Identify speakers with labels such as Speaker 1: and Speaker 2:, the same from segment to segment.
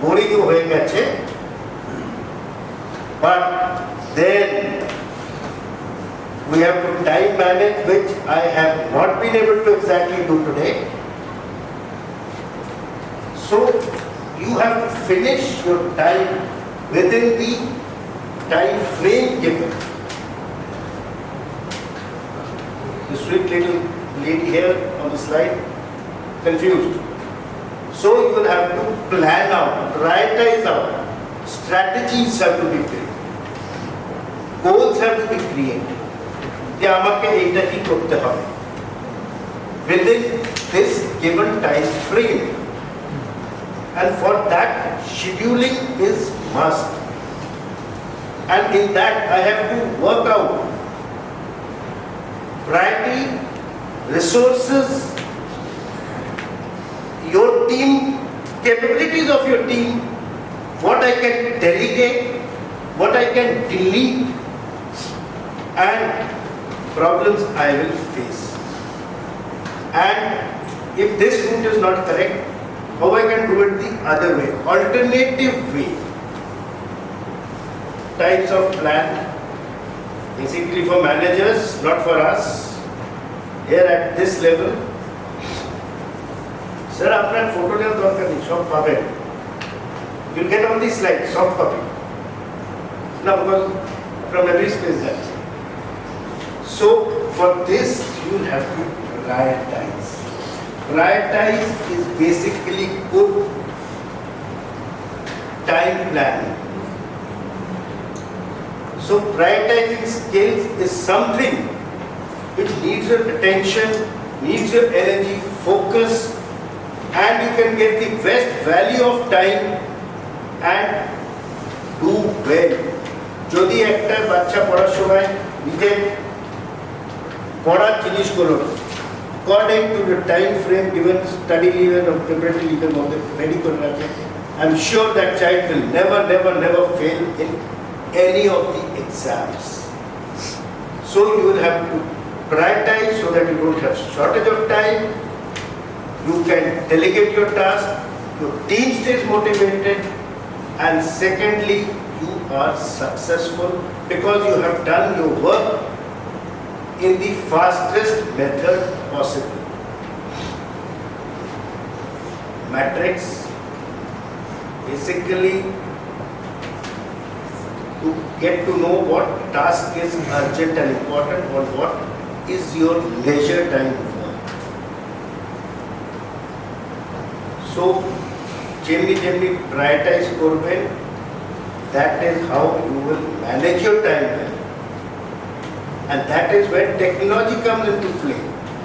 Speaker 1: boring হয়ে গেছে, but then we have to time manage, which I have not been able to exactly do today. So you have to finish your time within the time frame given. The sweet little lady here on the slide, confused. So you will have to plan out, prioritize out, strategies have to be built, goals have to be created. যে আমাকে এইটা কি করতে হবে within this given time frame, and for that scheduling is must, and in that I have to work out priority, resources, your team, capabilities of your team, what I can delegate, what I can delete, and problems I will face. And if this route is not correct, how I can do it the other way, alternative way. Types of plan, basically for managers, not for us. Here at this level, sir, আপনার photo নেওয়ার দরকার নেই, সব পাবেন. You'll get all these slides, soft copy. Now, because from every space that's it. So, for this, you have to prioritize. Prioritize is basically good time planning. So, prioritizing skills is something which needs your attention, needs your energy, focus, and you can get the best value of time and do well. যদি একটা বাচ্চা পড়ার সময় নিজের পড়ার জিনিসগুলো according to the time frame given, study leave or preparatory leave মধ্যে ready করে রাখে, I'm sure that child will never fail in any of the exams. So you will have to prioritize so that you don't have shortage of time, you can delegate your task, your team stays motivated, and secondly, you are successful because you have done your work in the fastest method possible. Matrix, basically to get to know what task is urgent and important or what is your leisure time for. So, generally prioritize korben, that is how you will manage your time well. And that is where technology comes into play.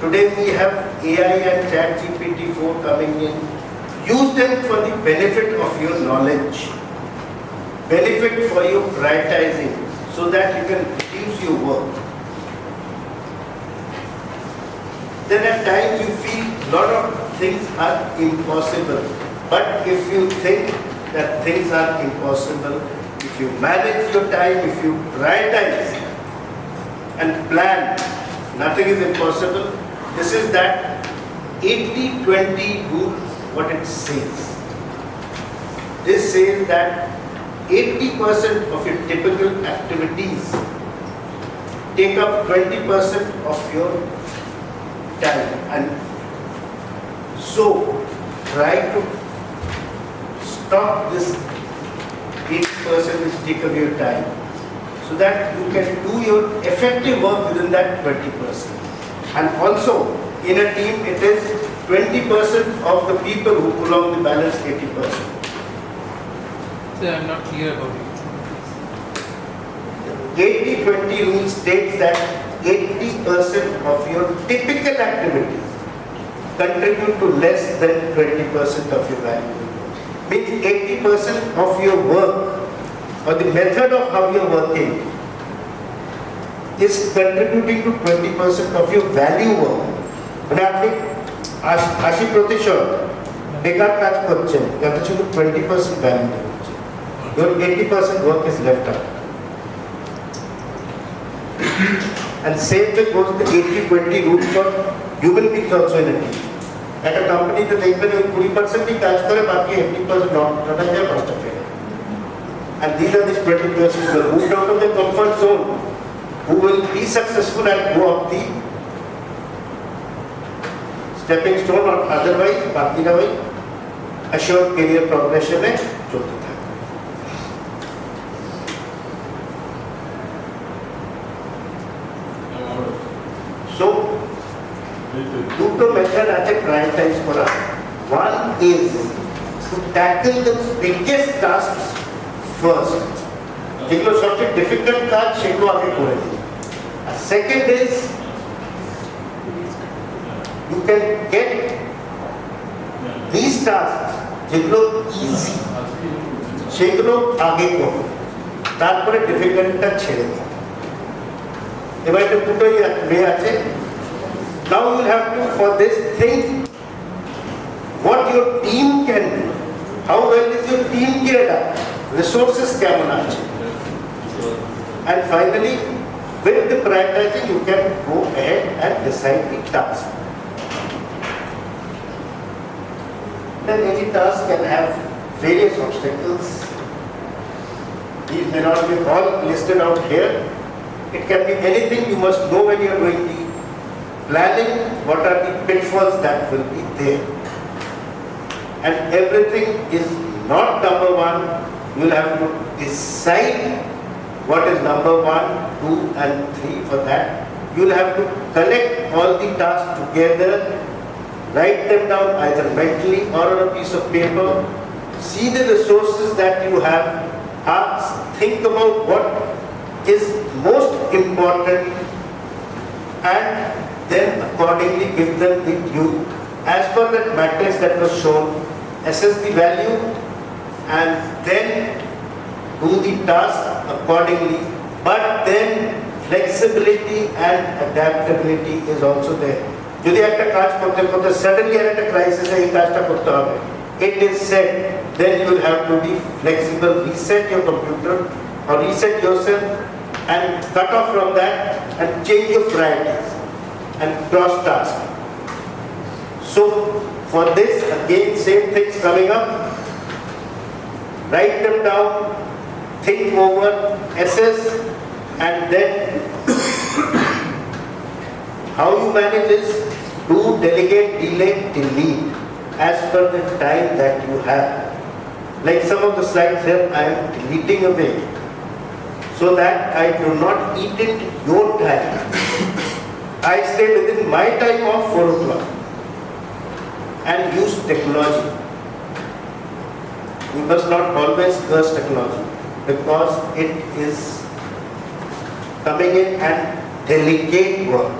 Speaker 1: Today we have AI and ChatGPT-4 coming in. Use them for the benefit of your knowledge, benefit for your prioritizing, so that you can reduce your work. Then at times you feel a lot of things are impossible. But if you think that things are impossible, if you manage your time, if you prioritize and plan, nothing is impossible. This is that 80-20 rule, what it says. This says that 80% of your typical activities take up 20% of your time. And so, try to stop this 80% which take up your time, so that you can do your effective work within that 20%. And also, in a team, it is 20% of the people who pull on the balance 80%.
Speaker 2: Sir, I'm not clear about it.
Speaker 1: 80-20 rule states that 80% of your typical activities contribute to less than 20% of your value. Means 80% of your work or the method of how you're working is contributing to 20% of your value work. মানে আপনি 80% বেকার কাজ করছেন, যাতে শুধু 20% value হচ্ছে, your 80% work is left out. And same way goes the 80-20 rule for human beings also in a team. একটা কোম্পানিতে দেখবেন ওই 20% কাজ করে, বাকি 80% নট করা যায়, কষ্ট ফেলে। And these are the 20% who are moved out of their comfort zone, who will be successful and go up the stepping stone or otherwise, बाकी ना भाई assured career progression है चलते था। So, two method আছে prioritize করা। One is to tackle the biggest tasks first. যেগুলো সবচেয়ে difficult কাজ সেগুলো আগে করে দিই। Second is you can get these tasks যেগুলো easy সেগুলো আগে করো, তারপরে difficultটা ছেড়ে দিই। এবার এটা দুটোই way আছে। Now you will have to, for this, think what your team can do. How well is your team geared up? Resources কেমন আছে? And finally, with the prioritizing, you can go ahead and decide the task. Then any task can have various obstacles. These may not be all listed out here. It can be anything. You must know when you are doing the planning, what are the pitfalls that will be there. And everything is not number one. You will have to decide what is number 1, 2 and 3. For that, you will have to collect all the tasks together, write them down either mentally or on a piece of paper, see the resources that you have, think about what is most important, and then accordingly give them the due as per that matrix that was shown, assess the value and then do the task accordingly, but then flexibility and adaptability is also there. যদি একটা কাজ করতে করতে suddenly একটা crisis এই কাজটা করতে হবে, it is said, then you will have to be flexible, reset your computer or reset yourself and cut off from that and change your priorities and cross task. So for this, again, same things coming up. Write them down, think over, assess, and then how you manage this, do, delegate, delete as per the time that you have. Like some of the slides here, I am deleting away so that I do not eat into your time. I stay within my time of 4 o'clock and use technology. We must not always curse technology because it is coming in and delegate work,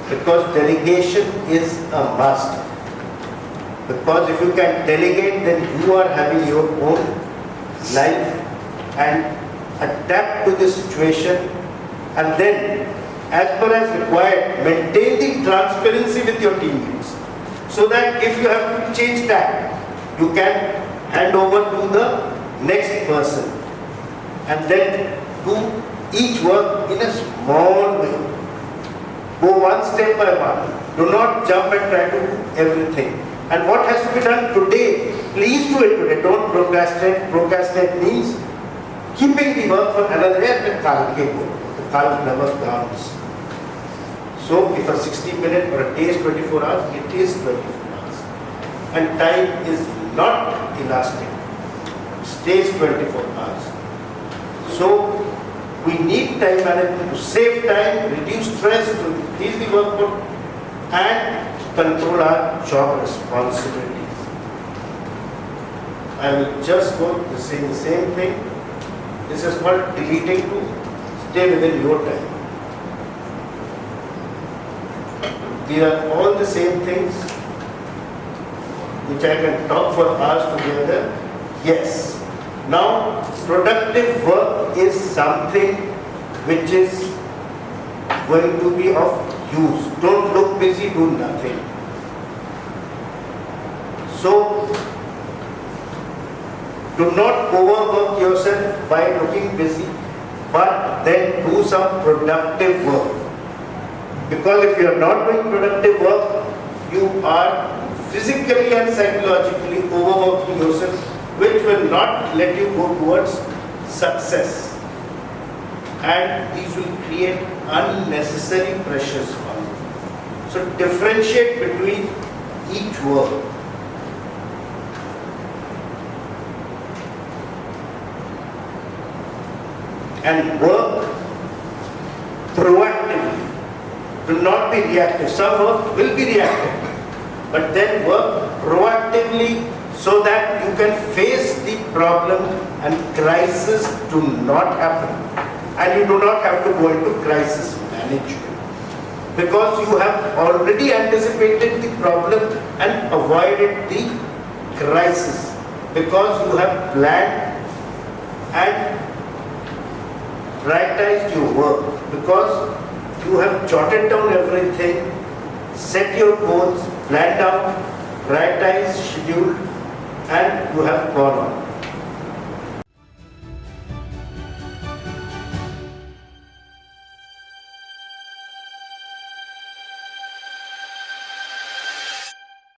Speaker 1: because delegation is a must. Because if you can delegate, then you are having your own life and adapt to the situation, and then as per as required, maintain the transparency with your teammates so that if you have to change that, you can hand over to the next person and then do each work in a small way. Go one step by one. Do not jump and try to do everything. And what has to be done today, please do it today. Don't procrastinate. Procrastinate means keeping the work for another day. The kal never comes. So if a 60-minute or a day is 24 hours, it is 24 hours. And time is not elastic. It stays 24 hours. So we need time management to save time, reduce stress, to increase the workload, and control our job responsibilities. I will just go to say the same thing. This is called deleting to stay within your time. These are all the same things which I can talk for hours together. Yes. Now, productive work is something which is going to be of use. Don't look busy, do nothing. So, do not overwork yourself by looking busy, but then do some productive work. Because if you are not doing productive work, you are physically and psychologically overworking yourself, which will not let you go towards success. And these will create unnecessary pressures on you. So differentiate between each work. And work proactively. Do not be reactive. Some work will be reactive, but then work proactively so that you can face the problem and crisis do not happen. And you do not have to go into crisis management, because you have already anticipated the problem and avoided the crisis, because you have planned and prioritized your work, because you have jotted down everything, set your goals, planned out, prioritized, scheduled, and you have gone on.